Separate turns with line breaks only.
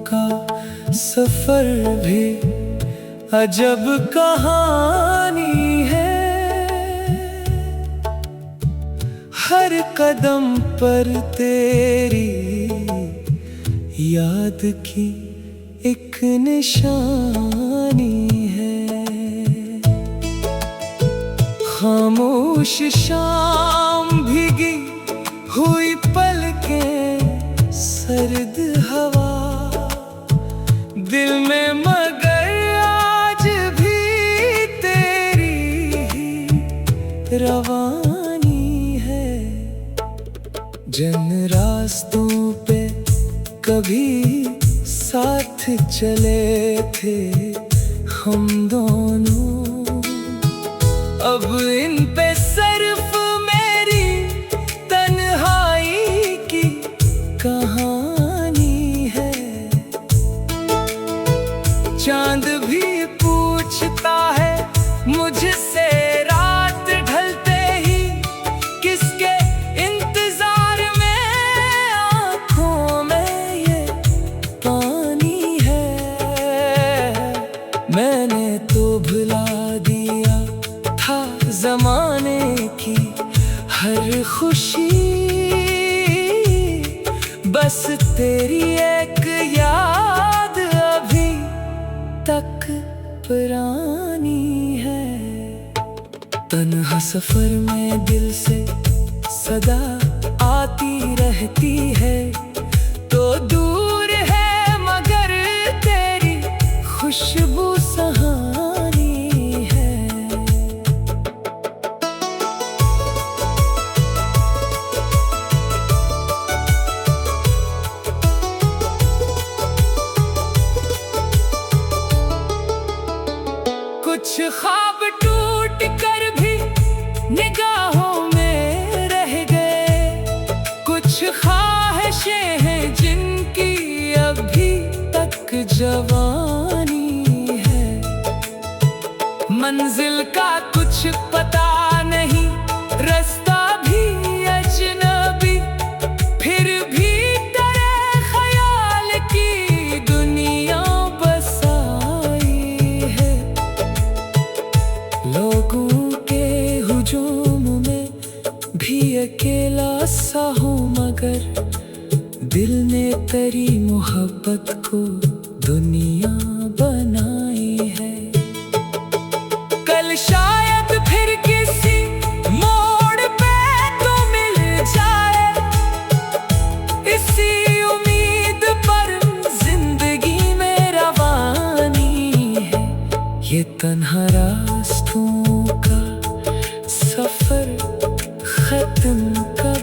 का सफर भी अजब कहानी है। हर कदम पर तेरी याद की एक निशानी है। खामोश शाम भीगी हुई पलकें, सर्द हवा दिल में, मगर आज भी तेरी ही रवानी है। जिन रास्तों पे कभी साथ चले थे हम दोनों, अब इन पे सिर्फ मेरी तन्हाई की कहानी है। चांद भी पूछता है मुझसे रात ढलते ही, किसके इंतजार में आँखों में ये पानी है। मैंने तो भुला दिया था ज़माने की हर खुशी, बस तेरी एक याद अभी तक पुरानी है। तन्हा सफर में दिल से सदा आती रहती है, तो दूर है मगर तेरी खुशबू सहानी है। कुछ ख्वाब टूट कर भी निगाहों में रह गए, कुछ ख्वाहिशें हैं जिनकी अभी तक जवानी है। मंजिल का कुछ पता नहीं, रास्ता भी अजनबी, फिर भी तेरे ख्याल की दुनिया बसाई है। लोगों के हुजूम में भी अकेला सा हूँ, मगर दिल ने तेरी मोहब्बत को दुनिया बनाई है। कल शायद फिर किसी मोड़ पे तो मिल जाए, इसी उम्मीद पर जिंदगी में रवानी है। ये तन्हा रास्तों का सफर खत्म कर